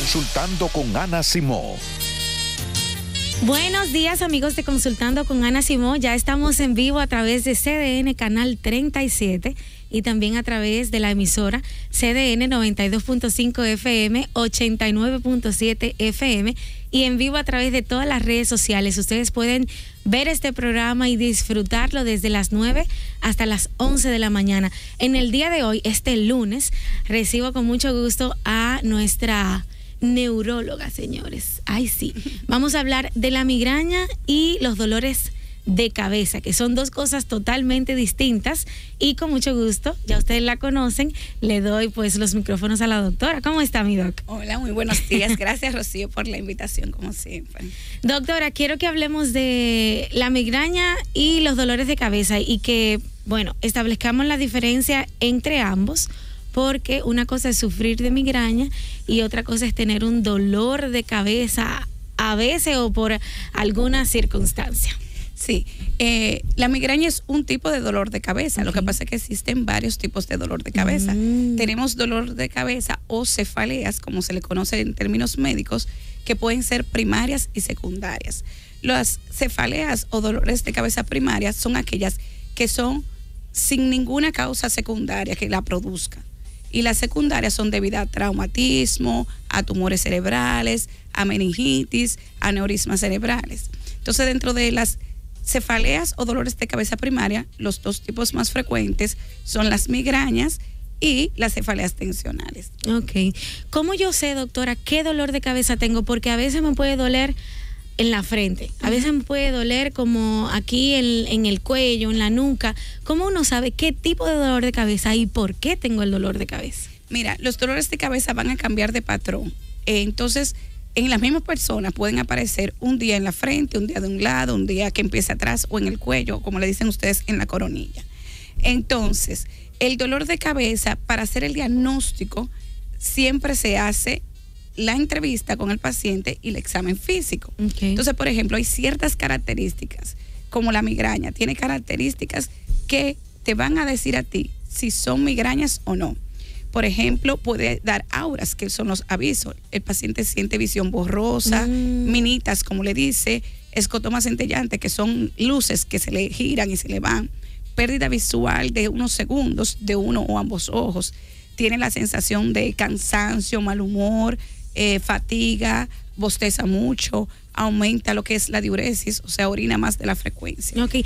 Consultando con Ana Simó. Buenos días, amigos de Consultando con Ana Simó. Ya estamos en vivo a través de CDN Canal 37 y también a través de la emisora CDN 92.5 FM, 89.7 FM y en vivo a través de todas las redes sociales. Ustedes pueden ver este programa y disfrutarlo desde las 9 hasta las 11 de la mañana. En el día de hoy, este lunes, recibo con mucho gusto a nuestra neuróloga, señores. Ay, sí. Vamos a hablar de la migraña y los dolores de cabeza, que son dos cosas totalmente distintas, y con mucho gusto, ya ustedes la conocen, le doy pues los micrófonos a la doctora. ¿Cómo está, mi doc? Hola, muy buenos días. Gracias, Rocío, por la invitación, como siempre. Doctora, quiero que hablemos de la migraña y los dolores de cabeza y que, bueno, establezcamos la diferencia entre ambos, porque una cosa es sufrir de migraña y otra cosa es tener un dolor de cabeza a veces o por alguna circunstancia. Sí, la migraña es un tipo de dolor de cabeza. Lo que pasa es que existen varios tipos de dolor de cabeza. Tenemos dolor de cabeza o cefaleas, como se le conoce en términos médicos, que pueden ser primarias y secundarias. Las cefaleas o dolores de cabeza primarias son aquellas que son sin ninguna causa secundaria que la produzca. Y las secundarias son debidas a traumatismo, a tumores cerebrales, a meningitis, a aneurismas cerebrales. Entonces, dentro de las cefaleas o dolores de cabeza primaria, los dos tipos más frecuentes son las migrañas y las cefaleas tensionales. Ok. ¿Cómo yo sé, doctora, qué dolor de cabeza tengo? Porque a veces me puede doler en la frente, a veces me puede doler como aquí en el cuello, en la nuca. ¿Cómo uno sabe qué tipo de dolor de cabeza y por qué tengo el dolor de cabeza? Mira, los dolores de cabeza van a cambiar de patrón. Entonces, en las mismas personas pueden aparecer un día en la frente, un día de un lado, un día que empieza atrás o en el cuello, como le dicen ustedes, en la coronilla. Entonces, el dolor de cabeza, para hacer el diagnóstico, siempre se hace la entrevista con el paciente y el examen físico. Okay. Entonces, por ejemplo, hay ciertas características, como la migraña, tiene características que te van a decir a ti si son migrañas o no. Por ejemplo, puede dar auras, que son los avisos. El paciente siente visión borrosa, minitas, como le dice, escotoma centellante, que son luces que se le giran y se le van, pérdida visual de unos segundos de uno o ambos ojos, tiene la sensación de cansancio, mal humor, fatiga, bosteza mucho, aumenta lo que es la diuresis, o sea, orina más de la frecuencia. Ok,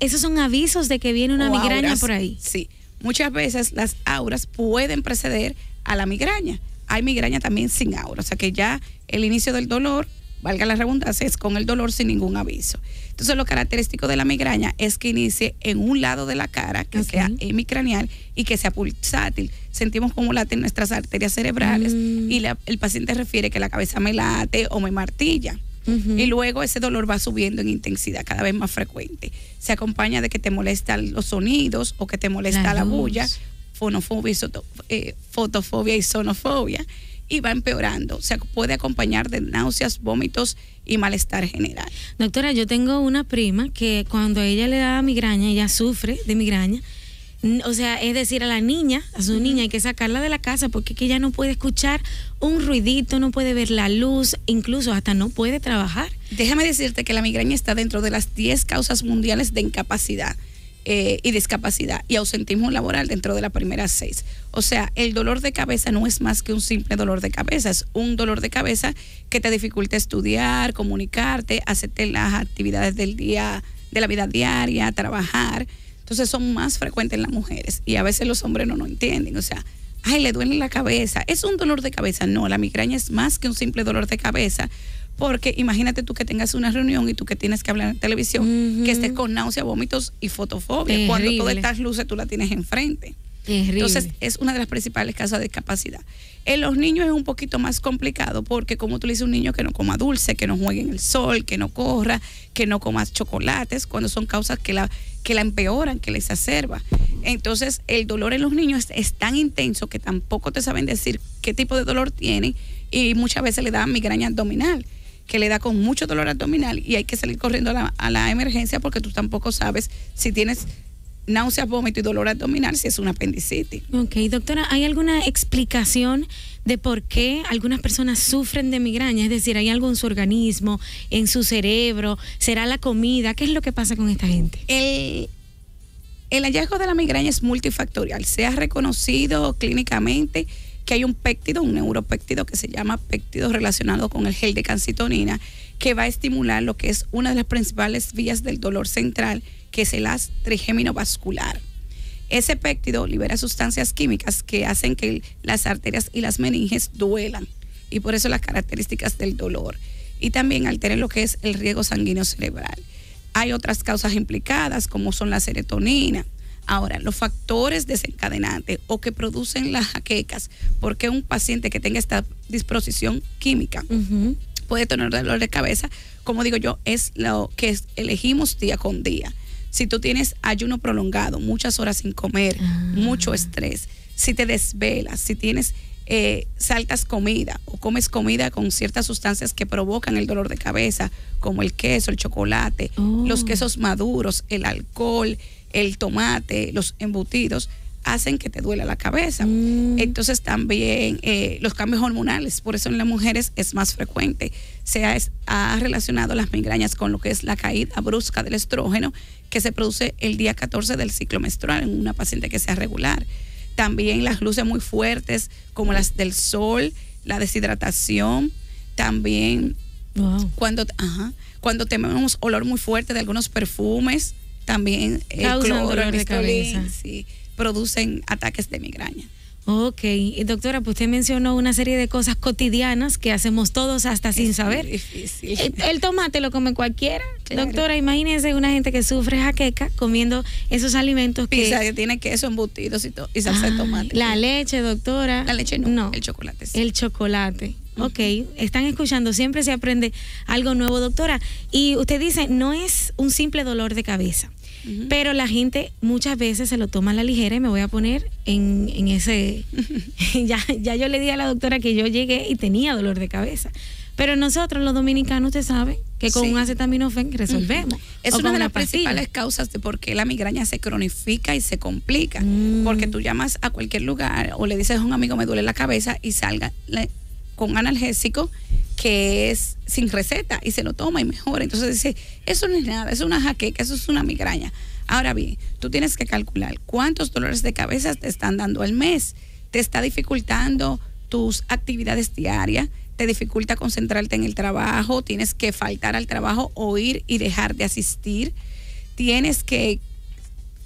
esos son avisos de que viene una migraña auras, por ahí. Sí, muchas veces las auras pueden preceder a la migraña. Hay migraña también sin aura, o sea que ya el inicio del dolor, valga la redundancia, es con el dolor sin ningún aviso. Entonces, lo característico de la migraña es que inicie en un lado de la cara, que sea hemicraneal y que sea pulsátil. Sentimos cómo laten nuestras arterias cerebrales y el paciente refiere que la cabeza me late o me martilla. Y luego ese dolor va subiendo en intensidad, cada vez más frecuente. Se acompaña de que te molestan los sonidos o que te molesta la bulla, fonofobia, fotofobia y sonofobia, y va empeorando. O sea, puede acompañar de náuseas, vómitos y malestar general. Doctora, yo tengo una prima que cuando a ella le da migraña, ella sufre de migraña. O sea, es decir, a su niña hay que sacarla de la casa porque es que ella no puede escuchar un ruidito, no puede ver la luz, incluso hasta no puede trabajar. Déjame decirte que la migraña está dentro de las 10 causas mundiales de incapacidad y discapacidad y ausentismo laboral dentro de las primeras 6. O sea, el dolor de cabeza no es más que un simple dolor de cabeza, es un dolor de cabeza que te dificulta estudiar, comunicarte, hacerte las actividades del día, de la vida diaria, trabajar. Entonces son más frecuentes en las mujeres y a veces los hombres no entienden. O sea, ay, le duele la cabeza, es un dolor de cabeza. No, la migraña es más que un simple dolor de cabeza, porque imagínate tú que tengas una reunión y tú que tienes que hablar en televisión, que estés con náusea, vómitos y fotofobia. Terrible. Cuando todas estas luces tú las tienes enfrente. Terrible. Entonces es una de las principales causas de discapacidad. En los niños es un poquito más complicado porque, como tú le dices a un niño que no coma dulce, que no juegue en el sol, que no corra, que no coma chocolates, cuando son causas que la empeoran, que la exacerba. Entonces el dolor en los niños es tan intenso que tampoco te saben decir qué tipo de dolor tienen y muchas veces le da migraña abdominal, que le da con mucho dolor abdominal y hay que salir corriendo a la emergencia porque tú tampoco sabes si tienes náuseas, vómito y dolor abdominal si es una apendicitis. Ok, doctora, ¿hay alguna explicación de por qué algunas personas sufren de migraña? Es decir, ¿hay algo en su organismo, en su cerebro? ¿Será la comida? ¿Qué es lo que pasa con esta gente? El hallazgo de la migraña es multifactorial. Se ha reconocido clínicamente que hay un péptido, un neuropéptido que se llama péptido relacionado con el gel de calcitonina, que va a estimular lo que es una de las principales vías del dolor central, que es el haz trigémino vascular. Ese péptido libera sustancias químicas que hacen que las arterias y las meninges duelan, y por eso las características del dolor. Y también altera lo que es el riego sanguíneo cerebral. Hay otras causas implicadas, como son la serotonina. Ahora, los factores desencadenantes o que producen las jaquecas, porque un paciente que tenga esta disposición química puede tener dolor de cabeza, como digo yo, es lo que elegimos día con día. Si tú tienes ayuno prolongado, muchas horas sin comer, mucho estrés, si te desvelas, si tienes saltas comida o comes comida con ciertas sustancias que provocan el dolor de cabeza, como el queso, el chocolate, los quesos maduros, el alcohol, el tomate, los embutidos, hacen que te duela la cabeza. Entonces también los cambios hormonales, por eso en las mujeres es más frecuente. Ha relacionado las migrañas con lo que es la caída brusca del estrógeno, que se produce el día 14 del ciclo menstrual en una paciente que sea regular. También las luces muy fuertes, como las del sol, la deshidratación, también cuando tenemos olor muy fuerte de algunos perfumes, también el cloro, el Restolin, sí, producen ataques de migraña. Ok, y doctora, pues usted mencionó una serie de cosas cotidianas que hacemos todos hasta sin saber. Difícil. El tomate lo come cualquiera. Claro. Doctora, imagínese una gente que sufre jaqueca comiendo esos alimentos Pizza que tiene queso, embutidos y salsa de tomate. La leche, doctora. La leche no, el chocolate sí. El chocolate. Ok, están escuchando, siempre se aprende algo nuevo, doctora. Y usted dice, no es un simple dolor de cabeza. Pero la gente muchas veces se lo toma a la ligera, y me voy a poner en ese... ya yo le di a la doctora que yo llegué y tenía dolor de cabeza. Pero nosotros los dominicanos, usted sabe, que con un acetaminofén resolvemos. Es una de las principales causas de por qué la migraña se cronifica y se complica. Porque tú llamas a cualquier lugar o le dices a un amigo, me duele la cabeza, y salga con analgésico que es sin receta y se lo toma y mejora. Entonces dice, eso no es nada, eso es una jaqueca, eso es una migraña. Ahora bien, tú tienes que calcular cuántos dolores de cabeza te están dando al mes. Te está dificultando tus actividades diarias, te dificulta concentrarte en el trabajo, tienes que faltar al trabajo o ir y dejar de asistir, tienes que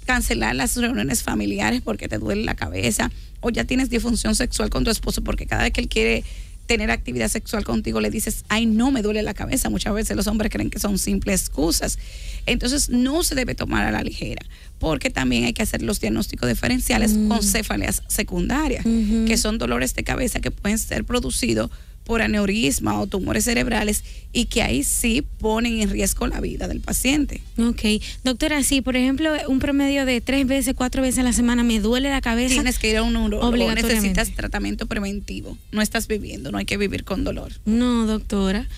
cancelar las reuniones familiares porque te duele la cabeza, o ya tienes disfunción sexual con tu esposo porque cada vez que él quiere tener actividad sexual contigo le dices, ay, no, me duele la cabeza. Muchas veces los hombres creen que son simples excusas. Entonces no se debe tomar a la ligera, porque también hay que hacer los diagnósticos diferenciales con cefaleas secundarias, que son dolores de cabeza que pueden ser producidos por aneurisma o tumores cerebrales, y que ahí sí ponen en riesgo la vida del paciente. Ok. Doctora, si por ejemplo un promedio de 3 veces, 4 veces a la semana me duele la cabeza, tienes que ir a un neurólogo, necesitas tratamiento preventivo. No estás viviendo, no hay que vivir con dolor. No, doctora.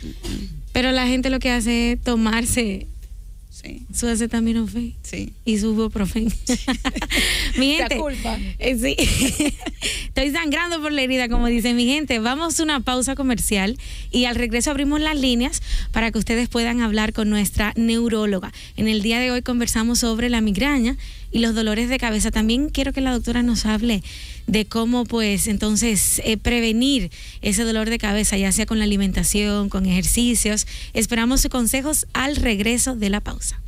Pero la gente lo que hace es tomarse su acetaminofén y su ibuprofén. Mi gente, culpa. Sí. Estoy sangrando por la herida, como dice mi gente. Vamos a una pausa comercial y al regreso abrimos las líneas para que ustedes puedan hablar con nuestra neuróloga. En el día de hoy conversamos sobre la migraña y los dolores de cabeza. También quiero que la doctora nos hable de cómo, pues, entonces prevenir ese dolor de cabeza, ya sea con la alimentación, con ejercicios. Esperamos sus consejos al regreso de la pausa.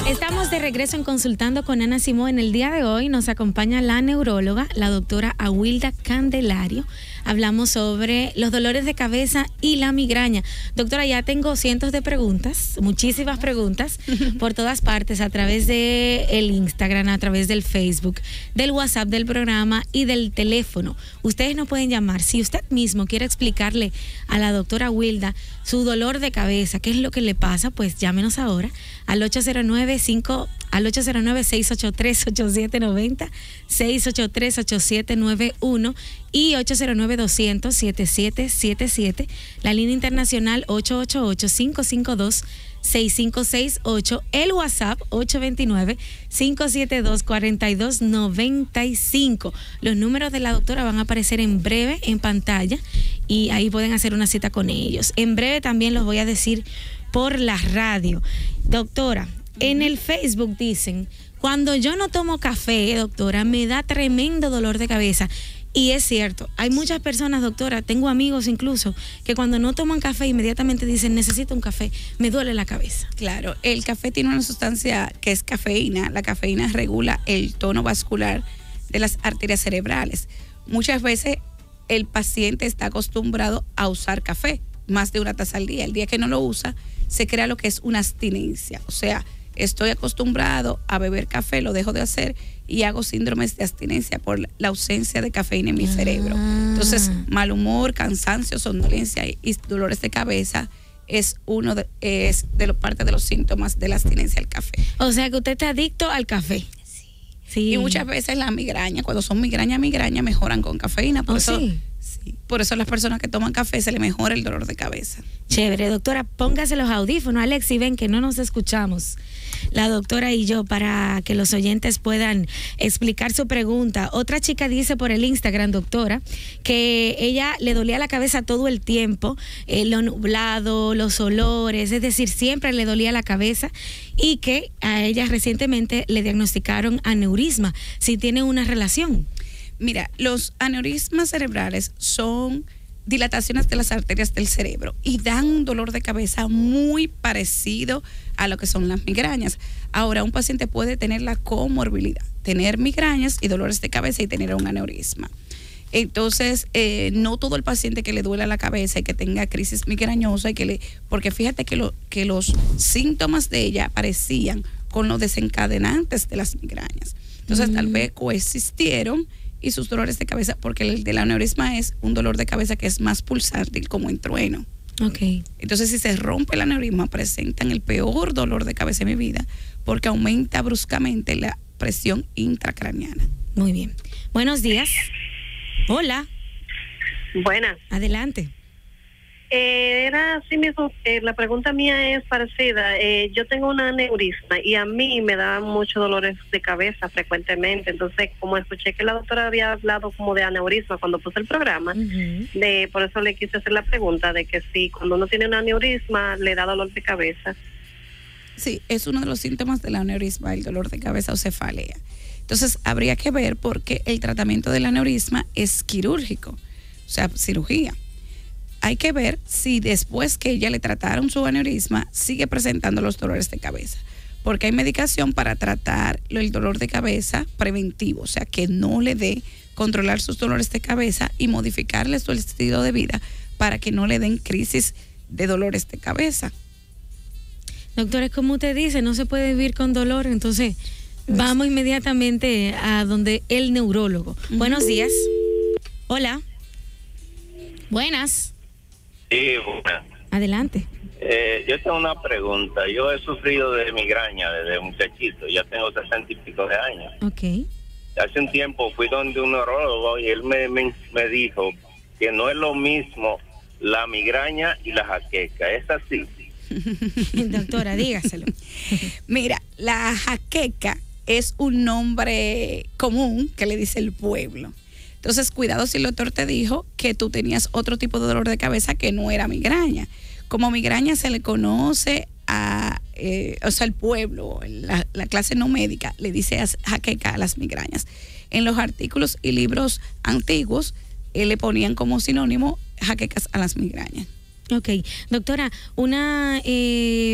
Estamos de regreso en Consultando con Ana Simó. En el día de hoy nos acompaña la neuróloga, la doctora Awilda Candelario. Hablamos sobre los dolores de cabeza y la migraña. Doctora, ya tengo cientos de preguntas, muchísimas preguntas por todas partes, a través de el Instagram, a través del Facebook, del WhatsApp del programa y del teléfono. Ustedes nos pueden llamar. Si usted mismo quiere explicarle a la doctora Awilda su dolor de cabeza, qué es lo que le pasa, pues llámenos ahora al 809-5 llamando al 809-683-8790, 683-8791 y 809-200-7777. La línea internacional 888-552-6568. El WhatsApp 829-572-4295. Los números de la doctora van a aparecer en breve en pantalla y ahí pueden hacer una cita con ellos. En breve también los voy a decir por la radio. Doctora, en el Facebook dicen, cuando yo no tomo café, doctora, me da tremendo dolor de cabeza. Y es cierto, hay muchas personas, doctora, tengo amigos incluso, que cuando no toman café inmediatamente dicen, necesito un café, me duele la cabeza. Claro, el café tiene una sustancia que es cafeína. La cafeína regula el tono vascular de las arterias cerebrales. Muchas veces el paciente está acostumbrado a usar café, más de una taza al día. El día que no lo usa, se crea lo que es una abstinencia. O sea, estoy acostumbrado a beber café, lo dejo de hacer y hago síndromes de abstinencia por la ausencia de cafeína en mi cerebro. Entonces, mal humor, cansancio, somnolencia y dolores de cabeza es parte de los síntomas de la abstinencia al café. O sea que usted está adicto al café. Sí. Y muchas veces la migraña, cuando son migraña, mejoran con cafeína. Por eso, sí. Por eso las personas que toman café se les mejora el dolor de cabeza. Chévere, doctora, póngase los audífonos, Alex, y ven que no nos escuchamos, la doctora y yo, para que los oyentes puedan explicar su pregunta. Otra chica dice por el Instagram, doctora, que ella le dolía la cabeza todo el tiempo, lo nublado, los olores, es decir, siempre le dolía la cabeza y que a ella recientemente le diagnosticaron aneurisma, si tiene una relación. Mira, los aneurismas cerebrales son dilataciones de las arterias del cerebro y dan un dolor de cabeza muy parecido a lo que son las migrañas. Ahora, un paciente puede tener la comorbilidad, tener migrañas y dolores de cabeza y tener un aneurisma. Entonces, no todo el paciente que le duele la cabeza y que tenga crisis migrañosa, porque fíjate que los síntomas de ella aparecían con los desencadenantes de las migrañas. Entonces, tal vez coexistieron y sus dolores de cabeza, porque el del aneurisma es un dolor de cabeza que es más pulsátil, como en trueno. Okay. Entonces, si se rompe el aneurisma, presentan el peor dolor de cabeza en mi vida, porque aumenta bruscamente la presión intracraneana. Muy bien. Buenos días. Hola. Buenas. Adelante. Era así mismo, la pregunta mía es parecida. Yo tengo un aneurisma y a mí me da muchos dolores de cabeza frecuentemente. Entonces, como escuché que la doctora había hablado como de aneurisma cuando puse el programa, por eso le quise hacer la pregunta de que si cuando uno tiene un aneurisma le da dolor de cabeza. Sí, es uno de los síntomas del aneurisma, el dolor de cabeza o cefalea. Entonces, habría que ver porque el tratamiento del aneurisma es quirúrgico, o sea, cirugía. Hay que ver si después que ya le trataron su aneurisma sigue presentando los dolores de cabeza, porque hay medicación para tratar el dolor de cabeza preventivo, o sea, que no le dé, controlar sus dolores de cabeza y modificarle su estilo de vida para que no le den crisis de dolores de cabeza. Doctora, como usted dice, no se puede vivir con dolor, entonces vamos inmediatamente a donde el neurólogo. Buenos días. Hola. Buenas. Sí, buenas. Adelante. Yo tengo una pregunta. Yo he sufrido de migraña desde muchachito, ya tengo 60 y pico de años. Okay. Hace un tiempo fui donde un neurólogo y él me dijo que no es lo mismo la migraña y la jaqueca. ¿Es así? Doctora, dígaselo. Mira, la jaqueca es un nombre común que le dice el pueblo. Entonces, cuidado si el doctor te dijo que tú tenías otro tipo de dolor de cabeza que no era migraña. Como migraña se le conoce el pueblo, la clase no médica, le dice jaqueca a las migrañas. En los artículos y libros antiguos, le ponían como sinónimo jaquecas a las migrañas. Ok, doctora, una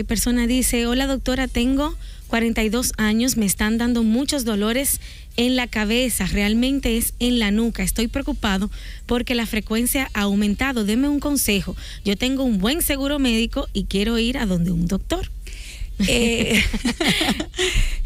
persona dice, hola doctora, tengo 42 años, me están dando muchos dolores en la cabeza, realmente es en la nuca, estoy preocupado porque la frecuencia ha aumentado, deme un consejo, yo tengo un buen seguro médico y quiero ir a donde un doctor.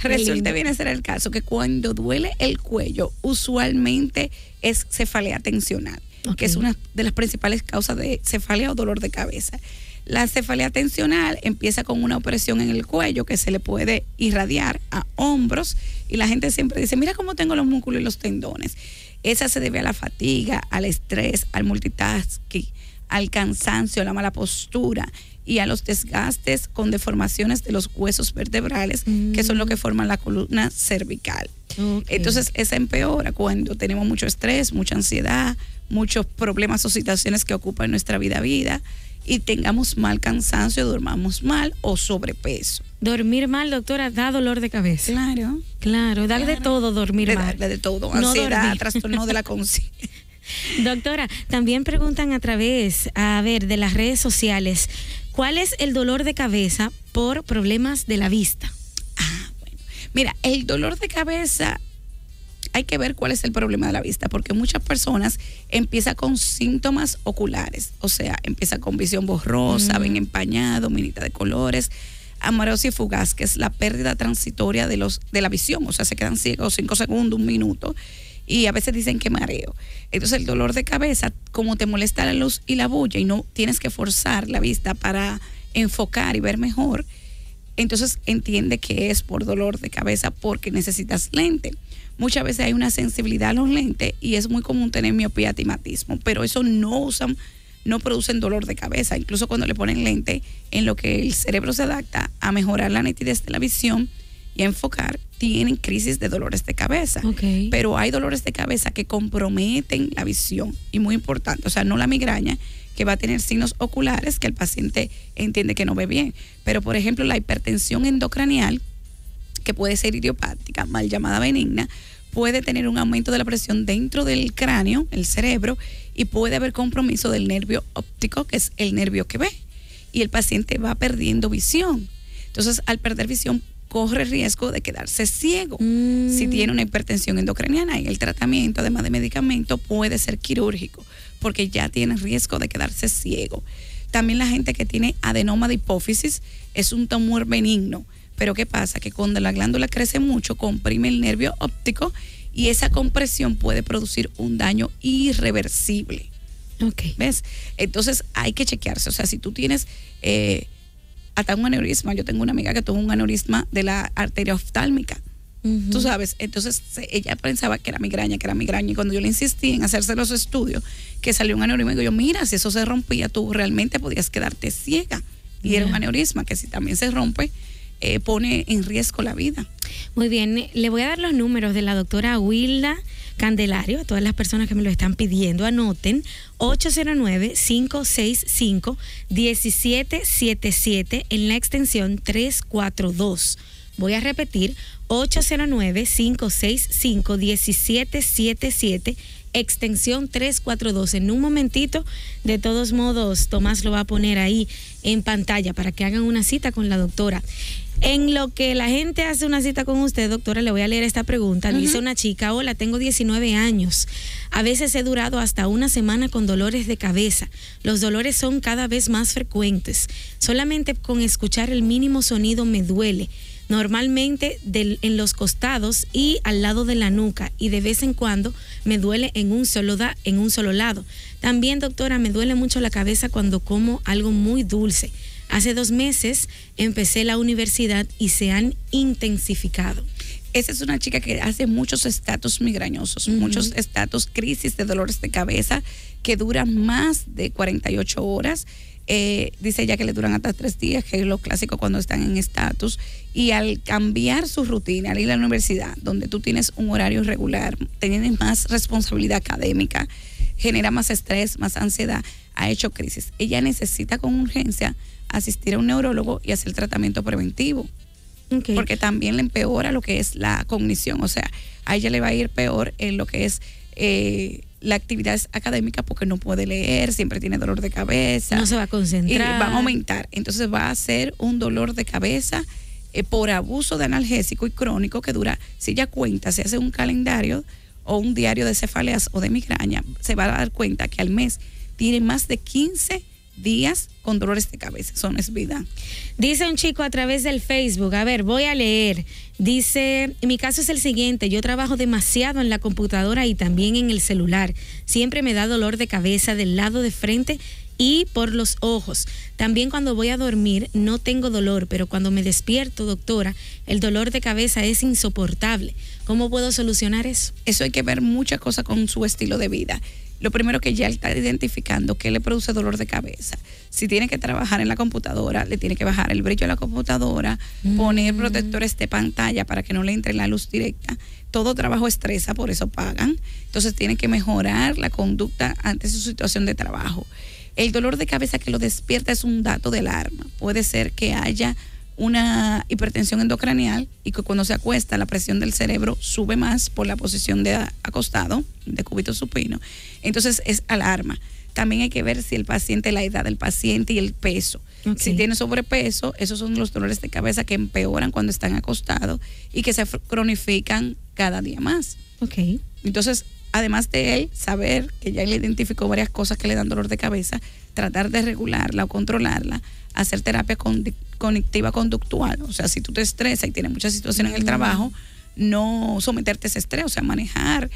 Resulta viene a ser el caso que cuando duele el cuello, usualmente es cefalea tensional. Okay. Que es una de las principales causas de cefalea o dolor de cabeza. La cefalea tensional empieza con una opresión en el cuello que se le puede irradiar a hombros y la gente siempre dice, mira cómo tengo los músculos y los tendones. Esa se debe a la fatiga, al estrés, al multitasking, al cansancio, a la mala postura y a los desgastes con deformaciones de los huesos vertebrales, que son lo que forman la columna cervical. Okay. Entonces, esa empeora cuando tenemos mucho estrés, mucha ansiedad, muchos problemas o situaciones que ocupan nuestra vida y tengamos mal cansancio, durmamos mal o sobrepeso. Dormir mal, doctora, da dolor de cabeza. Claro, da de todo dormir mal. De todo, ansiedad, trastorno de la conciencia. Doctora, también preguntan a través, de las redes sociales, ¿cuál es el dolor de cabeza por problemas de la vista? Bueno. Mira, el dolor de cabeza, hay que ver cuál es el problema de la vista, porque muchas personas empiezan con síntomas oculares, o sea, empieza con visión borrosa, ven empañado, minita de colores, amaurosis fugaz, que es la pérdida transitoria de la visión, o sea, se quedan ciegos 5 segundos, 1 minuto, y a veces dicen que mareo. Entonces el dolor de cabeza, como te molesta la luz y la bulla y no tienes que forzar la vista para enfocar y ver mejor, entonces entiende que es por dolor de cabeza porque necesitas lente. Muchas veces hay una sensibilidad a los lentes y es muy común tener miopía, astigmatismo, pero eso no producen dolor de cabeza. Incluso cuando le ponen lente, en lo que el cerebro se adapta a mejorar la nitidez de la visión y a enfocar, tienen crisis de dolores de cabeza. Okay. Pero hay dolores de cabeza que comprometen la visión, y muy importante, o sea, no la migraña, que va a tener signos oculares que el paciente entiende que no ve bien, pero por ejemplo la hipertensión endocranial, que puede ser idiopática, mal llamada benigna, puede tener un aumento de la presión dentro del cráneo, el cerebro, y puede haber compromiso del nervio óptico, que es el nervio que ve, y el paciente va perdiendo visión. Entonces, al perder visión, corre riesgo de quedarse ciego si tiene una hipertensión endocraniana, y el tratamiento, además de medicamento, puede ser quirúrgico, porque ya tiene riesgo de quedarse ciego. También la gente que tiene adenoma de hipófisis es un tumor benigno, pero ¿qué pasa? Que cuando la glándula crece mucho, comprime el nervio óptico y esa compresión puede producir un daño irreversible. Okay. ¿Ves? Entonces hay que chequearse. O sea, si tú tienes hasta un aneurisma, yo tengo una amiga que tuvo un aneurisma de la arteria oftálmica. Tú sabes, entonces ella pensaba que era migraña, y cuando yo le insistí en hacerse los estudios, que salió un aneurisma, digo yo, mira, si eso se rompía, tú realmente podías quedarte ciega. Y era un aneurisma que si también se rompe, pone en riesgo la vida. Muy bien, le voy a dar los números de la doctora Wilda Candelario a todas las personas que me lo están pidiendo. Anoten: 809-565-1777 en la extensión 342. Voy a repetir: 809-565-1777, extensión 342. En un momentito, de todos modos, Tomás lo va a poner ahí en pantalla para que hagan una cita con la doctora. En lo que la gente hace una cita con usted, doctora, le voy a leer esta pregunta. Dice una chica: hola, tengo 19 años. A veces he durado hasta una semana con dolores de cabeza. Los dolores son cada vez más frecuentes. Solamente con escuchar el mínimo sonido me duele. Normalmente en los costados y al lado de la nuca, y de vez en cuando me duele en un solo lado. También, doctora, me duele mucho la cabeza cuando como algo muy dulce. Hace 2 meses empecé la universidad y se han intensificado. Esa es una chica que hace muchos estatus migrañosos, muchos estatus, crisis de dolores de cabeza que duran más de 48 horas. Dice ella que le duran hasta 3 días, que es lo clásico cuando están en estatus, y al cambiar su rutina, al ir a la universidad, donde tú tienes un horario irregular, tienes más responsabilidad académica, genera más estrés, más ansiedad, ha hecho crisis. Ella necesita con urgencia asistir a un neurólogo y hacer tratamiento preventivo, porque también le empeora lo que es la cognición, o sea, a ella le va a ir peor en lo que es la actividad académica, porque no puede leer, siempre tiene dolor de cabeza, no se va a concentrar, y va a aumentar. Entonces va a ser un dolor de cabeza por abuso de analgésico y crónico que dura, si ella cuenta, se hace un calendario o un diario de cefaleas o de migraña, se va a dar cuenta que al mes tiene más de 15 días con dolores de cabeza. Eso no es vida. Dice un chico a través del Facebook, a ver, voy a leer. Dice: mi caso es el siguiente: yo trabajo demasiado en la computadora y también en el celular. Siempre me da dolor de cabeza del lado de frente y por los ojos. También cuando voy a dormir no tengo dolor, pero cuando me despierto, doctora, el dolor de cabeza es insoportable. ¿Cómo puedo solucionar eso? Eso hay que ver muchas cosas con su estilo de vida. Lo primero que ya está identificando qué le produce dolor de cabeza. Si tiene que trabajar en la computadora, le tiene que bajar el brillo a la computadora, poner protectores de pantalla para que no le entre la luz directa. Todo trabajo estresa, por eso pagan. Entonces tiene que mejorar la conducta ante su situación de trabajo. El dolor de cabeza que lo despierta es un dato de alarma. Puede ser que haya una hipertensión endocranial y que cuando se acuesta la presión del cerebro sube más por la posición de acostado, de cúbito supino. Entonces es alarma. También hay que ver si el paciente, la edad del paciente y el peso. Okay. Si tiene sobrepeso, esos son los dolores de cabeza que empeoran cuando están acostados y que se cronifican cada día más. Okay. Entonces, además de él saber que ya le identificó varias cosas que le dan dolor de cabeza, tratar de regularla o controlarla, hacer terapia cognitiva conductual. O sea, si tú te estresas y tienes muchas situaciones en el trabajo, no someterte a ese estrés, o sea, manejar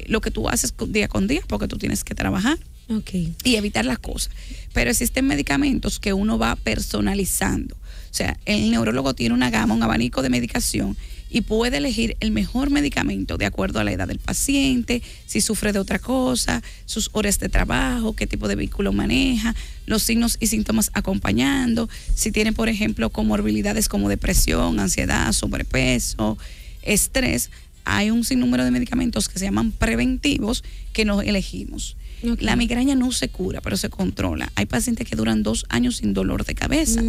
lo que tú haces día con día, porque tú tienes que trabajar. Okay. Y evitar las cosas. Pero existen medicamentos que uno va personalizando. O sea, el neurólogo tiene una gama, un abanico de medicación y puede elegir el mejor medicamento de acuerdo a la edad del paciente, si sufre de otra cosa, sus horas de trabajo, qué tipo de vehículo maneja, los signos y síntomas acompañando, si tiene, por ejemplo, comorbilidades como depresión, ansiedad, sobrepeso, estrés. Hay un sinnúmero de medicamentos que se llaman preventivos que nos elegimos. Okay. La migraña no se cura, pero se controla. Hay pacientes que duran 2 años sin dolor de cabeza,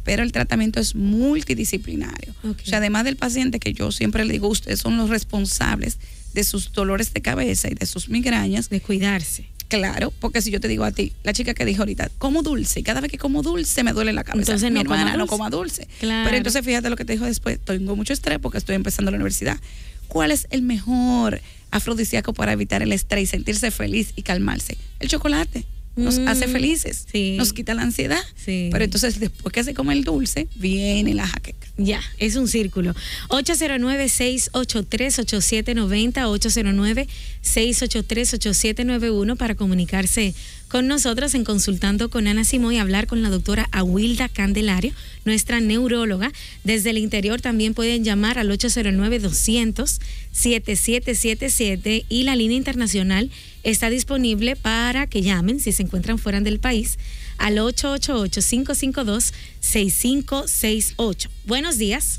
pero el tratamiento es multidisciplinario. Okay. O sea, además del paciente, que yo siempre le digo, ustedes son los responsables de sus dolores de cabeza y de sus migrañas. De cuidarse. Claro, porque si yo te digo a ti, la chica que dijo ahorita, como dulce, y cada vez que como dulce me duele la cabeza. Entonces mi hermana no coma dulce. Claro. Pero entonces fíjate lo que te dijo después, tengo mucho estrés porque estoy empezando la universidad. ¿Cuál es el mejor afrodisíaco para evitar el estrés y sentirse feliz y calmarse? El chocolate. Nos hace felices, sí. Nos quita la ansiedad. Sí. Pero entonces después que se come el dulce, viene la jaqueca. Ya, es un círculo. 809-683-8790, 809-683-8791 para comunicarse con nosotros en Consultando con Ana Simón y hablar con la doctora Awilda Candelario, nuestra neuróloga. Desde el interior también pueden llamar al 809-200-7777 y la línea internacional está disponible para que llamen si se encuentran fuera del país al 888-552-6568. Buenos días.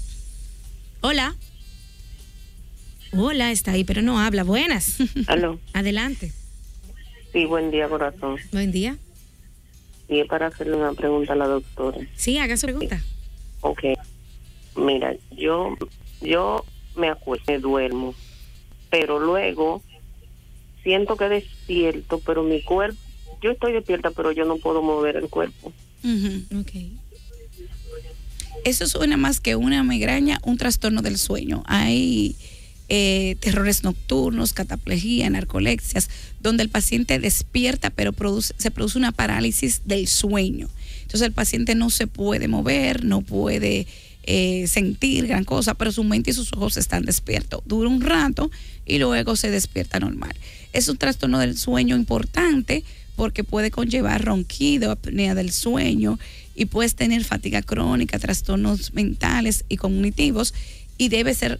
Hola. Hola, está ahí, pero no habla. Buenas. Aló. Adelante. Sí, buen día, corazón. Buen día. Y es para hacerle una pregunta a la doctora. Sí, haga su pregunta. Ok. Mira, yo me acuesto, me duermo, pero luego siento que despierto, pero mi cuerpo, yo estoy despierta, pero yo no puedo mover el cuerpo. Okay. Eso suena más que una migraña, un trastorno del sueño. Hay terrores nocturnos, cataplejía, narcolepsias, donde el paciente despierta, pero se produce una parálisis del sueño. Entonces el paciente no se puede mover, no puede sentir gran cosa, pero su mente y sus ojos están despiertos. Dura un rato y luego se despierta normal. Es un trastorno del sueño importante porque puede conllevar ronquido, apnea del sueño y puedes tener fatiga crónica, trastornos mentales y cognitivos y debe ser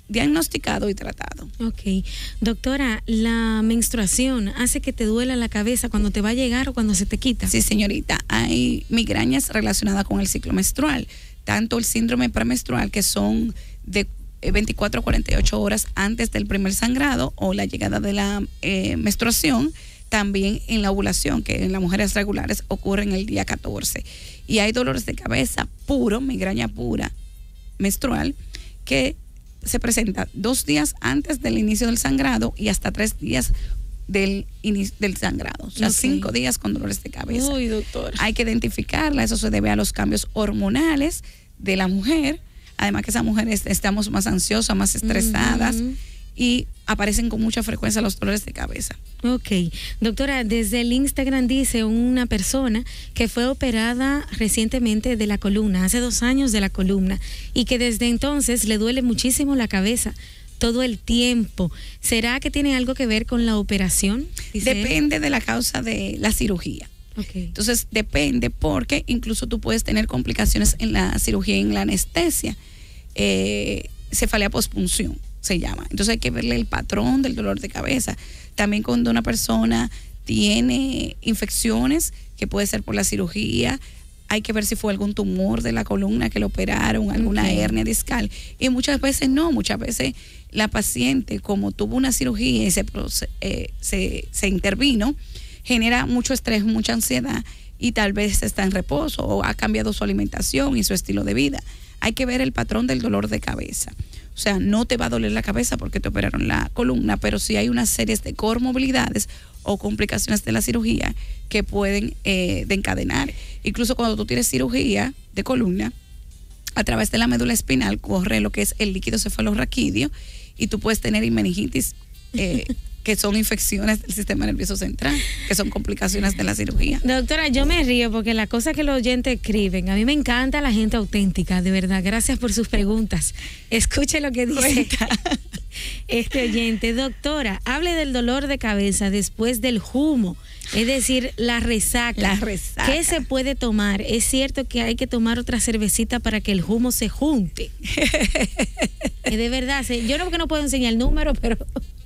diagnosticado y tratado. Ok. Doctora, ¿la menstruación hace que te duela la cabeza cuando te va a llegar o cuando se te quita? Sí, señorita. Hay migrañas relacionadas con el ciclo menstrual. Tanto el síndrome premenstrual, que son de 24 a 48 horas antes del primer sangrado o la llegada de la menstruación, también en la ovulación, que en las mujeres regulares ocurre en el día 14. Y hay dolores de cabeza puro, migraña pura menstrual, que se presenta 2 días antes del inicio del sangrado y hasta 3 días del sangrado. O sea, 5 días con dolores de cabeza. Uy, doctor. Hay que identificarla. Eso se debe a los cambios hormonales de la mujer. Además que esas mujeres estamos más ansiosas, más estresadas y aparecen con mucha frecuencia los dolores de cabeza. Ok. Doctora, desde el Instagram dice una persona que fue operada recientemente de la columna, hace 2 años de la columna, y que desde entonces le duele muchísimo la cabeza todo el tiempo. ¿Será que tiene algo que ver con la operación? Depende de la causa de la cirugía. Okay. Entonces depende, porque incluso tú puedes tener complicaciones en la cirugía y en la anestesia. Cefalea pospunción se llama. Entonces hay que verle el patrón del dolor de cabeza. También cuando una persona tiene infecciones, que puede ser por la cirugía, hay que ver si fue algún tumor de la columna que le operaron, alguna hernia discal. Y muchas veces no, muchas veces la paciente, como tuvo una cirugía y se intervino, genera mucho estrés, mucha ansiedad, y tal vez está en reposo o ha cambiado su alimentación y su estilo de vida. Hay que ver el patrón del dolor de cabeza. O sea, no te va a doler la cabeza porque te operaron la columna, pero sí hay unas series de comorbilidades o complicaciones de la cirugía que pueden desencadenar. Incluso cuando tú tienes cirugía de columna, a través de la médula espinal corre lo que es el líquido cefalorraquídeo, y tú puedes tener meningitis, que son infecciones del sistema nervioso central, que son complicaciones de la cirugía. Doctora, yo me río porque las cosas que los oyentes escriben, a mí me encanta la gente auténtica, de verdad. Gracias por sus preguntas. Escuche lo que dice este oyente. Doctora, hable del dolor de cabeza después del humo, es decir, la resaca. La resaca. ¿Qué se puede tomar? ¿Es cierto que hay que tomar otra cervecita para que el humo se junte? De verdad, yo no, porque no puedo enseñar el número, pero...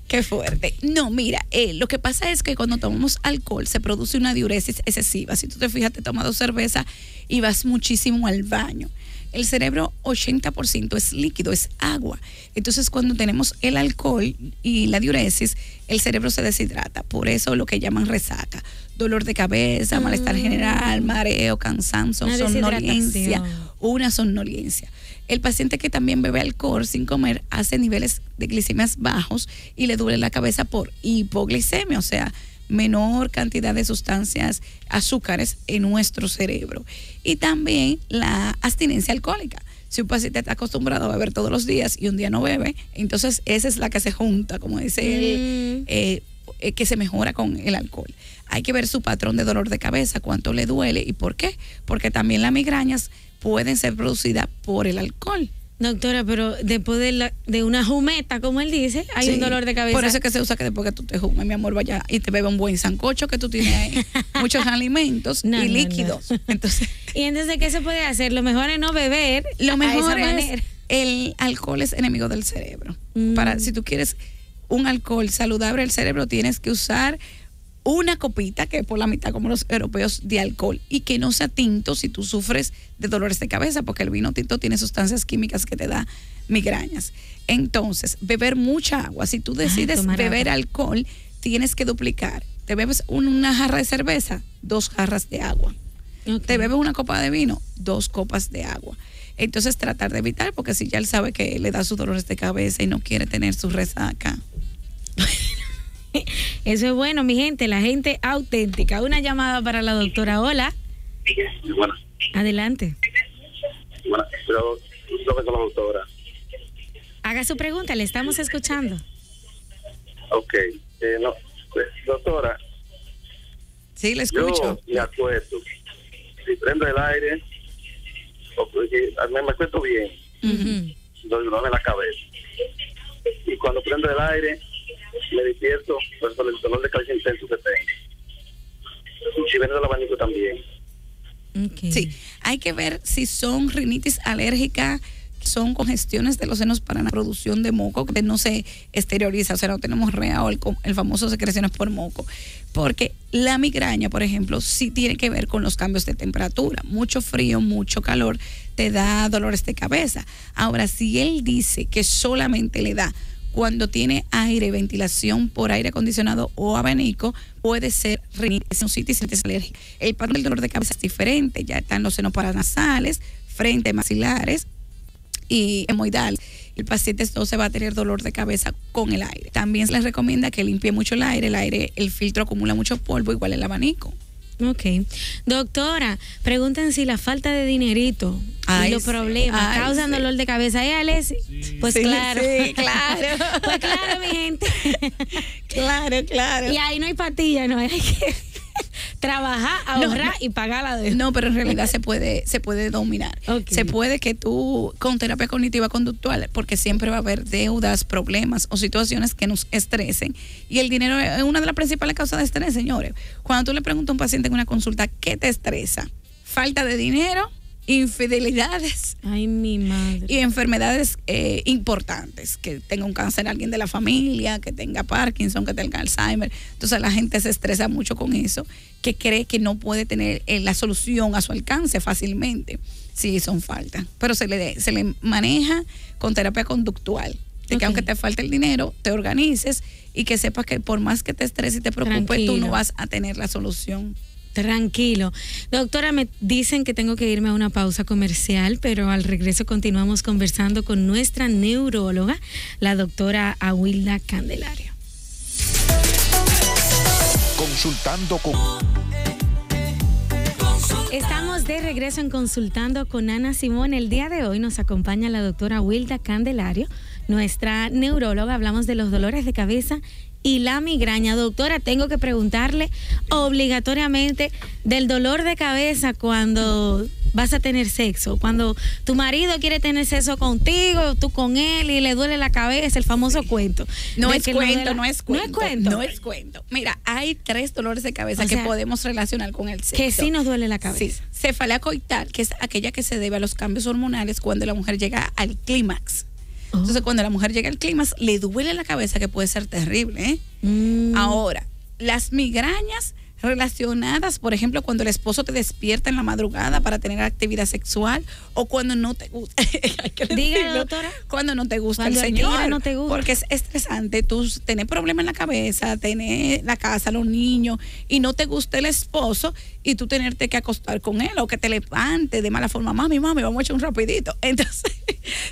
Qué fuerte. No, mira, lo que pasa es que cuando tomamos alcohol se produce una diuresis excesiva. Si tú te fijas, te tomas 2 cervezas y vas muchísimo al baño. El cerebro 80% es líquido, es agua. Entonces cuando tenemos el alcohol y la diuresis, el cerebro se deshidrata. Por eso lo que llaman resaca, dolor de cabeza, malestar general, mareo, cansancio, somnolencia, una somnolencia. El paciente que también bebe alcohol sin comer hace niveles de glicemias bajos y le duele la cabeza por hipoglicemia, o sea, menor cantidad de sustancias, azúcares en nuestro cerebro. Y también la abstinencia alcohólica. Si un paciente está acostumbrado a beber todos los días y un día no bebe, entonces esa es la que se junta, como dice él, que se mejora con el alcohol. Hay que ver su patrón de dolor de cabeza, cuánto le duele y por qué. Porque también las migrañas pueden ser producidas por el alcohol. Doctora, pero después de una jumeta, como él dice, hay un dolor de cabeza. Por eso es que se usa que después que tú te jumes, mi amor, vaya y te bebe un buen sancocho, que tú tienes ahí muchos alimentos y líquidos. Entonces, ¿y entonces qué se puede hacer? Lo mejor es no beber. Lo mejor esa es manera. El alcohol es enemigo del cerebro. Si tú quieres un alcohol saludable del cerebro, tienes que usar una copita, que es por la mitad como los europeos, de alcohol, y que no sea tinto si tú sufres de dolores de cabeza, porque el vino tinto tiene sustancias químicas que te da migrañas. Entonces, beber mucha agua. Si tú decides beber alcohol, tienes que duplicar. Te bebes una jarra de cerveza, 2 jarras de agua. Okay. Te bebes una copa de vino, 2 copas de agua. Entonces, tratar de evitar, porque si ya él sabe que le da sus dolores de cabeza y no quiere tener su resaca. Eso es bueno, mi gente, la gente auténtica. Una llamada para la doctora. Hola. Bueno. Adelante. Bueno, pero con la doctora. Haga su pregunta, le estamos escuchando. Ok. No, pues, doctora. Sí, le escucho. Yo me acuesto. Si prendo el aire, me acuesto bien. Dolor en la cabeza. Y cuando prendo el aire, me despierto por el dolor de cabeza intenso que tengo. Si viene del abanico también. Okay. Sí, hay que ver si son rinitis alérgica, son congestiones de los senos para la producción de moco, que no se exterioriza, o sea, no tenemos rea o el famoso secreciones por moco. Porque la migraña, por ejemplo, sí tiene que ver con los cambios de temperatura. Mucho frío, mucho calor te da dolores de cabeza. Ahora, si él dice que solamente le da cuando tiene aire, ventilación por aire acondicionado o abanico, puede ser rinitis, sinusitis alérgica. El patrón del dolor de cabeza es diferente, ya están los senos paranasales, frente, maxilares y hemoidales. El paciente entonces va a tener dolor de cabeza con el aire. También se les recomienda que limpie mucho el aire, el filtro acumula mucho polvo, igual el abanico. Ok. Doctora, preguntan si la falta de dinerito y los problemas causan dolor de cabeza. Alessi? Pues sí, claro. Sí, claro. Pues claro, mi gente. Claro. Y ahí no hay patilla, no hay que... trabajar, ahorrar y pagar la deuda. No, pero en realidad se puede dominar. Okay. Se puede que tú, con terapia cognitiva conductual, porque siempre va a haber deudas, problemas o situaciones que nos estresen. Y el dinero es una de las principales causas de estrés, señores. Cuando tú le preguntas a un paciente en una consulta, ¿qué te estresa? Falta de dinero, infidelidades. Ay, mi madre. Y enfermedades importantes, que tenga un cáncer alguien de la familia, que tenga Parkinson, que tenga Alzheimer. Entonces la gente se estresa mucho con eso, que cree que no puede tener la solución a su alcance fácilmente. Sí, son faltas. Pero se le maneja con terapia conductual. De que aunque te falte el dinero, te organices y que sepas que por más que te estreses y te preocupes, tú no vas a tener la solución. Tranquilo. Doctora, me dicen que tengo que irme a una pausa comercial, pero al regreso continuamos conversando con nuestra neuróloga, la doctora Awilda Candelario. Consultando con... Estamos de regreso en Consultando con Ana Simón. El día de hoy nos acompaña la doctora Awilda Candelario, nuestra neuróloga. Hablamos de los dolores de cabeza y la migraña. Doctora, tengo que preguntarle obligatoriamente del dolor de cabeza cuando vas a tener sexo, cuando tu marido quiere tener sexo contigo, tú con él y le duele la cabeza, el famoso cuento. No es cuento. Mira, hay 3 dolores de cabeza que podemos relacionar con el sexo. Que sí nos duele la cabeza. Sí. Cefalea coital, que es aquella que se debe a los cambios hormonales cuando la mujer llega al clímax. Entonces, cuando la mujer llega al clímax, le duele la cabeza, que puede ser terrible, ¿eh? Ahora, las migrañas relacionadas, por ejemplo, cuando el esposo te despierta en la madrugada para tener actividad sexual, o cuando no te gusta, dígale, doctora, cuando no te gusta cuando el señor, no te gusta. Porque es estresante tú tener problemas en la cabeza, tener la casa, los niños, y no te gusta el esposo, y tú tenerte que acostar con él, o que te levante de mala forma, mami, vamos a echar un rapidito. Entonces,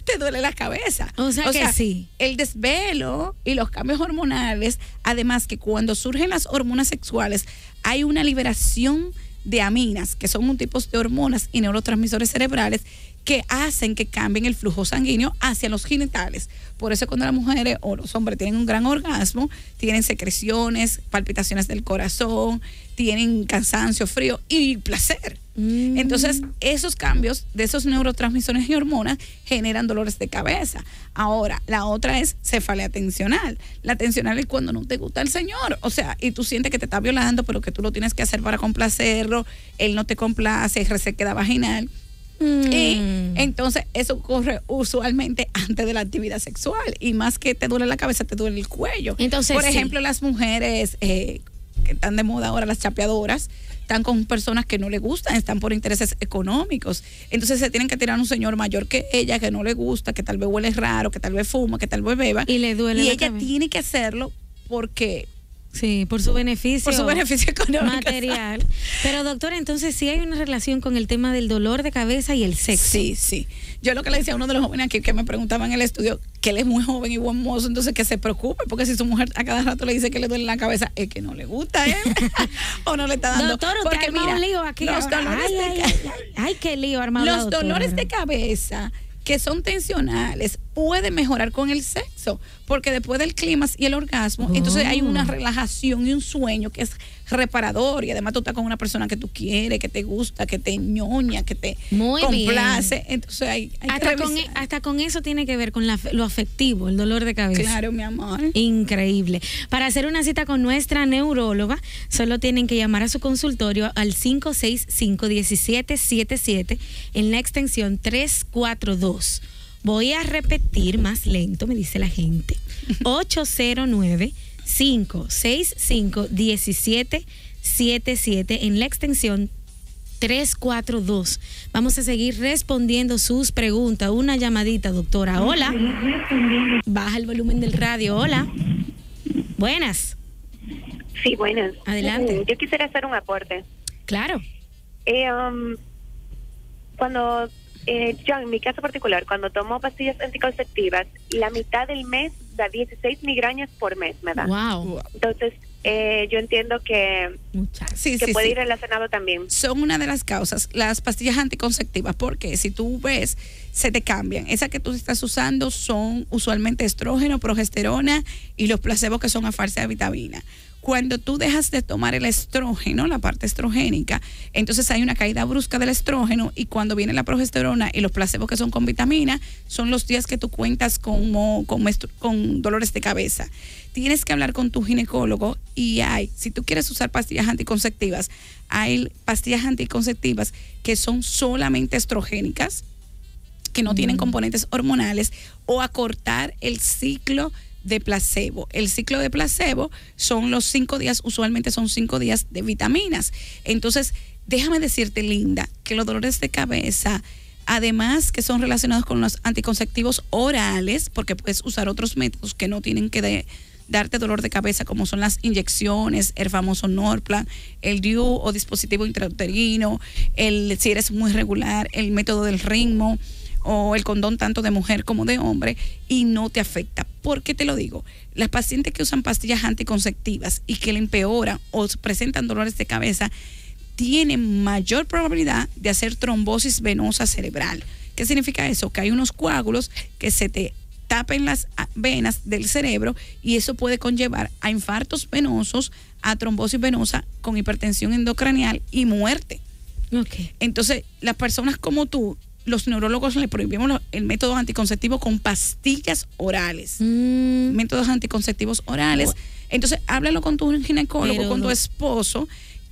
te duele la cabeza. O sea que sí. El desvelo y los cambios hormonales, además que cuando surgen las hormonas sexuales, hay una liberación de aminas, que son un tipo de hormonas y neurotransmisores cerebrales que hacen que cambien el flujo sanguíneo hacia los genitales. Por eso cuando las mujeres o los hombres tienen un gran orgasmo, tienen secreciones, palpitaciones del corazón, tienen cansancio, frío y placer. Entonces, esos cambios de esos neurotransmisores y hormonas generan dolores de cabeza. Ahora, la otra es cefalea tensional. La tensional es cuando no te gusta el señor, o sea, y tú sientes que te está violando, pero que tú lo tienes que hacer para complacerlo, él no te complace, resequedad vaginal. Y entonces eso ocurre usualmente antes de la actividad sexual, y más que te duele la cabeza, te duele el cuello. Entonces, por ejemplo, las mujeres que están de moda ahora, las chapeadoras, están con personas que no les gustan, están por intereses económicos. Entonces se tienen que tirar a un señor mayor que ella, que no le gusta, que tal vez huele raro, que tal vez fuma, que tal vez beba. Y le duele y la ella cabeza. tiene que hacerlo porque... Sí, por su beneficio. Por su beneficio económico. Material. Pero doctora, entonces sí hay una relación con el tema del dolor de cabeza y el sexo. Sí. Yo lo que le decía a uno de los jóvenes aquí que me preguntaba en el estudio, que él es muy joven y buen mozo, entonces que se preocupe, porque si su mujer a cada rato le dice que le duele la cabeza, es que no le gusta, ¿eh? O no le está dando. Doctor, usted porque mira, un lío aquí. Los dolores ay, qué lío armado. Los dolores de cabeza que son tensionales pueden mejorar con el sexo, porque después del clímax y el orgasmo, entonces hay una relajación y un sueño que es reparador, y además tú estás con una persona que tú quieres, que te gusta, que te ñoña, que te complace. Bien. Entonces hay hasta con eso tiene que ver con lo afectivo, el dolor de cabeza. Claro, mi amor. Increíble. Para hacer una cita con nuestra neuróloga, solo tienen que llamar a su consultorio al 565-1777 en la extensión 342. Voy a repetir más lento, me dice la gente. 809-565-1777 en la extensión 342. Vamos a seguir respondiendo sus preguntas. Una llamadita, doctora. Hola. Baja el volumen del radio. Hola. Buenas. Sí, buenas. Adelante. Yo quisiera hacer un aporte. Claro. Cuando yo, en mi caso particular, cuando tomo pastillas anticonceptivas, la mitad del mes da 16 migrañas por mes, me da. Wow. Entonces, yo entiendo que puede ir relacionado también. Son una de las causas, las pastillas anticonceptivas, porque si tú ves, se te cambian. Esas que tú estás usando son usualmente estrógeno, progesterona y los placebos que son a falsa de vitamina. Cuando tú dejas de tomar el estrógeno, la parte estrogénica, entonces hay una caída brusca del estrógeno, y cuando viene la progesterona y los placebos que son con vitamina, son los días que tú cuentas con dolores de cabeza. Tienes que hablar con tu ginecólogo, y si tú quieres usar pastillas anticonceptivas, hay pastillas anticonceptivas que son solamente estrogénicas, que no tienen componentes hormonales, o acortar el ciclo de placebo. El ciclo de placebo son los 5 días, usualmente son 5 días de vitaminas. Entonces, déjame decirte, Linda, que los dolores de cabeza, además que son relacionados con los anticonceptivos orales, porque puedes usar otros métodos que no tienen que darte dolor de cabeza, como son las inyecciones, el famoso Norplan, el DIU o dispositivo intrauterino, si eres muy regular, el método del ritmo, o el condón tanto de mujer como de hombre, y no te afecta. ¿Por qué te lo digo? Las pacientes que usan pastillas anticonceptivas y que le empeoran o presentan dolores de cabeza tienen mayor probabilidad de hacer trombosis venosa cerebral. ¿Qué significa eso? Que hay unos coágulos que se te tapen las venas del cerebro, y eso puede conllevar a infartos venosos, a trombosis venosa con hipertensión endocranial y muerte. Okay. Entonces, las personas como tú, los neurólogos le prohibimos el método anticonceptivo con pastillas orales. Métodos anticonceptivos orales. Entonces, háblalo con tu ginecólogo, con tu esposo.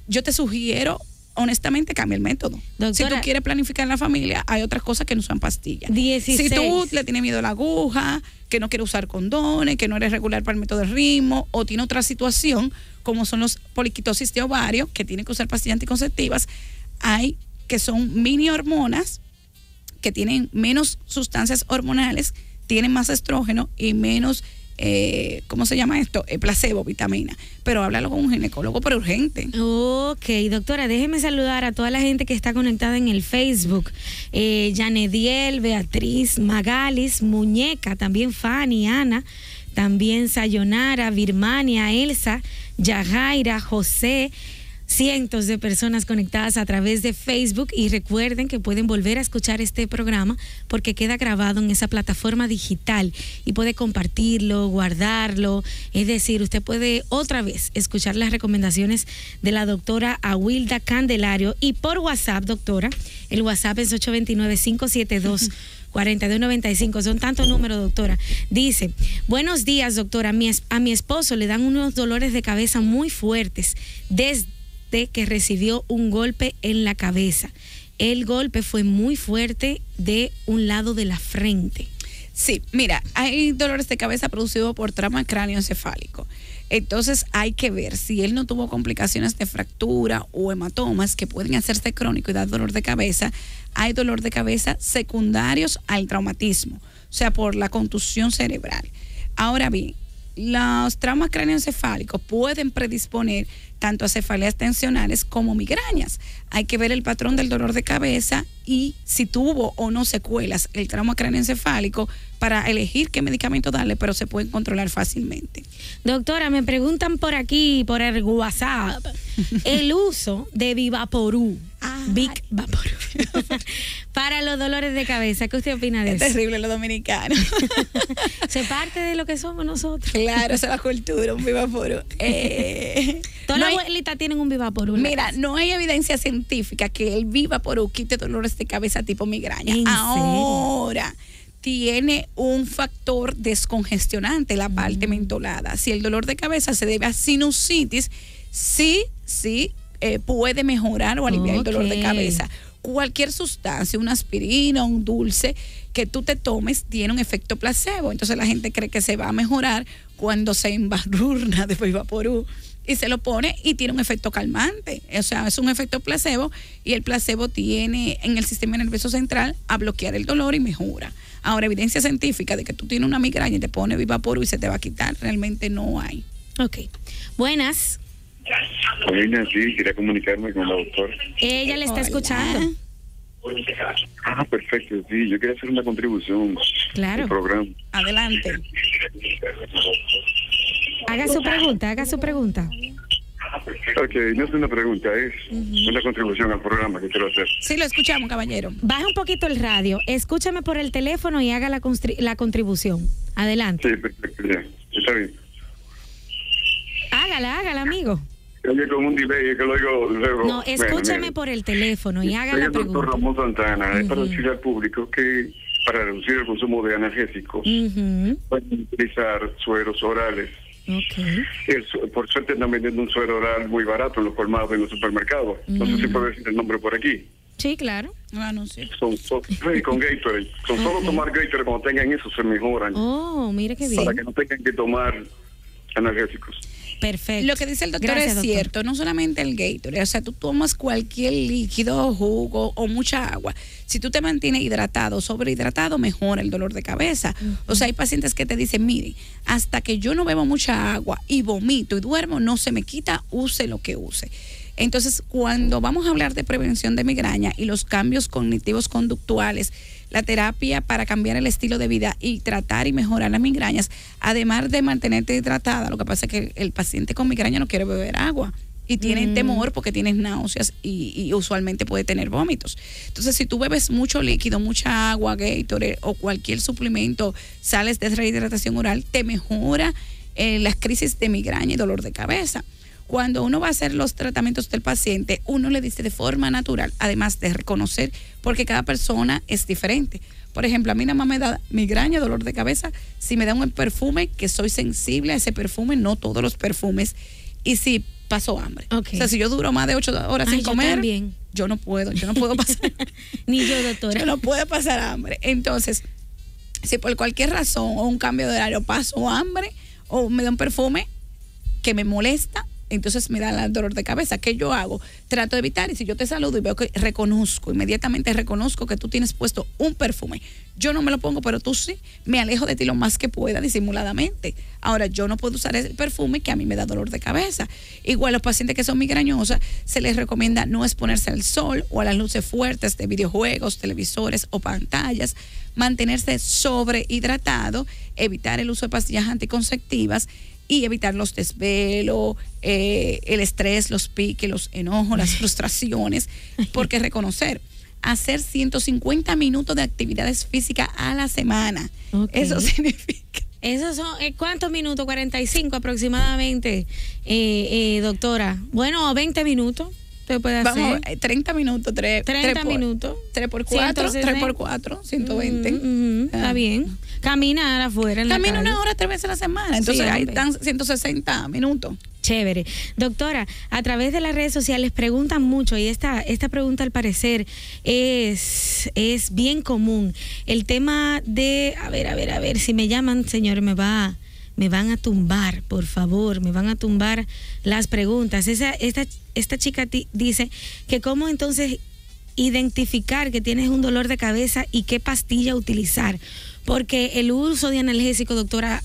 Yo te sugiero, honestamente, cambia el método. Doctora, si tú quieres planificar la familia, hay otras cosas que no usan pastillas. 16. Si tú le tienes miedo a la aguja, que no quieres usar condones, que no eres regular para el método de ritmo, o tiene otra situación, como son los poliquitosis de ovario, que tienen que usar pastillas anticonceptivas, hay que son mini hormonas, que tienen menos sustancias hormonales, tienen más estrógeno y menos, ¿cómo se llama esto? Placebo, vitamina. Pero háblalo con un ginecólogo, pero urgente. Ok, doctora, déjeme saludar a toda la gente que está conectada en el Facebook. Yanediel, Beatriz, Magalis, Muñeca, también Fanny, Ana, también Sayonara, Birmania, Elsa, Yajaira, José. Cientos de personas conectadas a través de Facebook, y recuerden que pueden volver a escuchar este programa porque queda grabado en esa plataforma digital y puede compartirlo, guardarlo, es decir, usted puede otra vez escuchar las recomendaciones de la doctora Awilda Candelario. Y por WhatsApp, doctora, el WhatsApp es 829-572-4295. Son tantos números, doctora. Dice: buenos días, doctora, a mi esposo le dan unos dolores de cabeza muy fuertes desde que recibió un golpe en la cabeza. El golpe fue muy fuerte de un lado de la frente. Sí, mira, hay dolores de cabeza producidos por trauma cráneoencefálico. Entonces hay que ver si él no tuvo complicaciones de fractura o hematomas que pueden hacerse crónico y dar dolor de cabeza. Hay dolor de cabeza secundarios al traumatismo, o sea, por la contusión cerebral. Ahora bien, los traumas cráneoencefálicos pueden predisponer tanto a cefaleas tensionales como migrañas. Hay que ver el patrón del dolor de cabeza y si tuvo o no secuelas el trauma cráneoencefálico para elegir qué medicamento darle, pero se pueden controlar fácilmente. Doctora, me preguntan por aquí, por el WhatsApp, el uso de Vivaporú. Vic Vaporú para los dolores de cabeza. ¿Qué usted opina de eso? Es terrible lo dominicano. Se parte de lo que somos nosotros. Claro, esa es la cultura, un Vivaporú. Todas las abuelitas tienen un Vivaporú. Mira, no hay evidencia científica que el Vivaporú quite dolores de cabeza tipo migraña. Ahora, tiene un factor descongestionante, la parte mentolada. Si el dolor de cabeza se debe a sinusitis, sí, puede mejorar o aliviar el dolor de cabeza. Cualquier sustancia, una aspirina, un dulce que tú te tomes tiene un efecto placebo. Entonces la gente cree que se va a mejorar cuando se embadurna de Vivaporú y se lo pone y tiene un efecto calmante. O sea, es un efecto placebo y el placebo tiene en el sistema nervioso central a bloquear el dolor y mejora. Ahora, evidencia científica de que tú tienes una migraña y te pones Vivaporú y se te va a quitar, realmente no hay. Ok. Buenas. Buenas, sí, quería comunicarme con la doctora. Ella le está escuchando. Perfecto, sí, yo quería hacer una contribución al programa. Adelante. Haga su pregunta. Ok, no es una pregunta, es una contribución al programa que quiero hacer. Sí, lo escuchamos, caballero. Baja un poquito el radio, escúchame por el teléfono y haga la contribución. Adelante. Sí, perfecto, ya, está bien. Hágala, oigo. Oye, con un delay, que lo oigo luego. No, escúchame por el teléfono y haga Soy la el doctor pregunta. Ramón Santana. Es para decirle al público que para reducir el consumo de analgésicos pueden utilizar sueros orales. Por suerte están vendiendo un suero oral muy barato en los colmados en los supermercados. No sé si puedo decir el nombre por aquí. Sí, claro. Sí. Son con Gatorade. Con solo tomar Gatorade, cuando tengan eso, se mejoran. Oh, mire qué bien. Para que no tengan que tomar analgésicos. Perfecto. Lo que dice el doctor Gracias, es doctor. cierto, no solamente el Gatorade, o sea, tú tomas cualquier líquido, jugo o mucha agua. Si tú te mantienes hidratado, sobrehidratado, mejora el dolor de cabeza. O sea, hay pacientes que te dicen, mire, hasta que yo no bebo mucha agua y vomito y duermo, no se me quita, use lo que use. Entonces, cuando vamos a hablar de prevención de migraña y los cambios cognitivos conductuales, la terapia para cambiar el estilo de vida y tratar y mejorar las migrañas, además de mantenerte hidratada, lo que pasa es que el paciente con migraña no quiere beber agua y tiene temor porque tienes náuseas y usualmente puede tener vómitos. Entonces, si tú bebes mucho líquido, mucha agua, Gatorade o cualquier suplemento, sales de rehidratación oral, te mejora las crisis de migraña y dolor de cabeza. Cuando uno va a hacer los tratamientos del paciente, uno le dice de forma natural, además de reconocer, porque cada persona es diferente. Por ejemplo, a mí nada más me da migraña, dolor de cabeza, si me da un perfume, que soy sensible a ese perfume, no todos los perfumes, y si paso hambre. O sea, si yo duro más de 8 horas sin comer, yo no puedo pasar. Ni yo, doctora. Yo no puedo pasar hambre. Entonces, si por cualquier razón o un cambio de horario paso hambre o me da un perfume que me molesta, entonces me da el dolor de cabeza. ¿Qué yo hago? Trato de evitar, y si yo te saludo y veo que inmediatamente reconozco que tú tienes puesto un perfume, yo no me lo pongo, pero tú sí, me alejo de ti lo más que pueda disimuladamente. Ahora, yo no puedo usar el perfume que a mí me da dolor de cabeza. Igual los pacientes que son migrañosas, se les recomienda no exponerse al sol o a las luces fuertes de videojuegos, televisores o pantallas, mantenerse sobrehidratado, evitar el uso de pastillas anticonceptivas y evitar los desvelos, el estrés, los piques, los enojos, las frustraciones, porque hacer 150 minutos de actividades físicas a la semana. Eso significa. ¿Esos son cuántos minutos? 45 aproximadamente, doctora. Bueno, 20 minutos. Puede hacer. Vamos, 30 minutos, 30 minutos. 3 por 4, 3 por 4, 120. Está bien. Caminar afuera en la Camina calle. 1 hora 3 veces a la semana. Entonces ahí están 160 minutos. Chévere. Doctora, a través de las redes sociales preguntan mucho y esta pregunta al parecer es bien común. El tema de, a ver, si me llaman, señor, me van a tumbar, por favor, me van a tumbar las preguntas. Esta chica dice que cómo entonces identificar que tienes un dolor de cabeza y qué pastilla utilizar. Porque el uso de analgésico, doctora,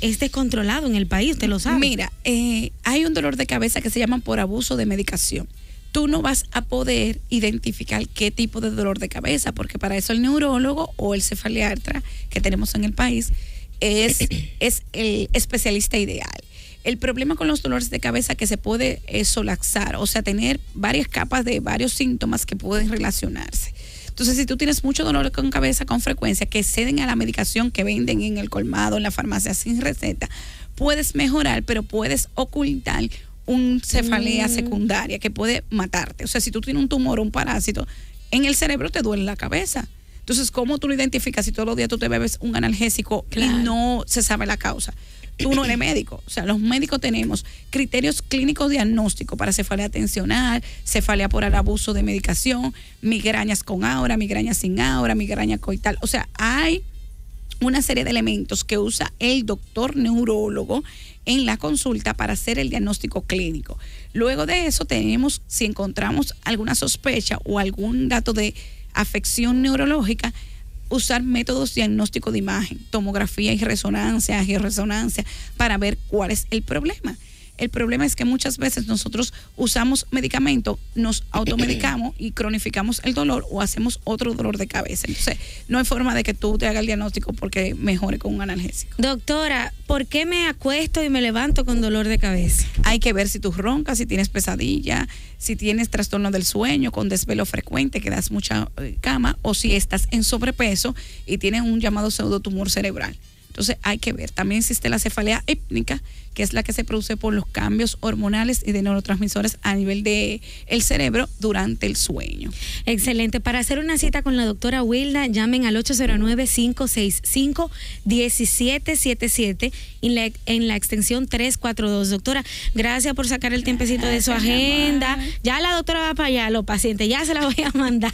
es descontrolado en el país, usted lo sabe. Mira, hay un dolor de cabeza que se llama por abuso de medicación. Tú no vas a poder identificar qué tipo de dolor de cabeza, porque para eso el neurólogo o el cefaliatra que tenemos en el país es el especialista ideal. El problema con los dolores de cabeza que se puede solaxar, o sea, tener varias capas de varios síntomas que pueden relacionarse. Entonces, si tú tienes mucho dolor con cabeza con frecuencia, que ceden a la medicación que venden en el colmado, en la farmacia sin receta, puedes mejorar, pero puedes ocultar una cefalea secundaria que puede matarte. O sea, si tú tienes un tumor o un parásito, en el cerebro te duele la cabeza. Entonces, ¿cómo tú lo identificas si todos los días tú te bebes un analgésico y no se sabe la causa? Tú no eres médico. O sea, los médicos tenemos criterios clínicos diagnósticos para cefalea tensional, cefalea por el abuso de medicación, migrañas con aura, migrañas sin aura, migraña coital. O sea, hay una serie de elementos que usa el doctor neurólogo en la consulta para hacer el diagnóstico clínico. Luego de eso tenemos, si encontramos alguna sospecha o algún dato de afección neurológica, usar métodos diagnósticos de imagen, tomografía y resonancia, para ver cuál es el problema. El problema es que muchas veces nosotros usamos medicamentos, nos automedicamos y cronificamos el dolor o hacemos otro dolor de cabeza. Entonces, no hay forma de que tú te hagas el diagnóstico porque mejore con un analgésico. Doctora, ¿por qué me acuesto y me levanto con dolor de cabeza? Hay que ver si tú roncas, si tienes pesadilla, si tienes trastorno del sueño con desvelo frecuente, que das mucha cama, o si estás en sobrepeso y tienes un llamado pseudotumor cerebral. Entonces hay que ver. También existe la cefalea hípnica, que es la que se produce por los cambios hormonales y de neurotransmisores a nivel de el cerebro durante el sueño. Excelente. Para hacer una cita con la doctora Wilda, llamen al 809-565-1777 en la extensión 342. Doctora, gracias por sacar el tiempecito de su agenda. Ya la doctora va para allá, los pacientes, ya se la voy a mandar.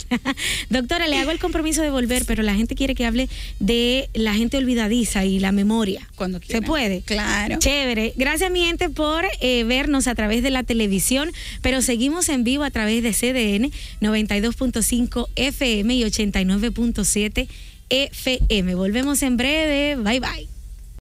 Doctora, le hago el compromiso de volver, pero la gente quiere que hable de la gente olvidadiza y la memoria. Cuando quiera. ¿Se puede? Claro. Chévere. Gracias, mi gente, por vernos a través de la televisión, pero seguimos en vivo a través de CDN 92.5 FM y 89.7 FM. Volvemos en breve. Bye, bye.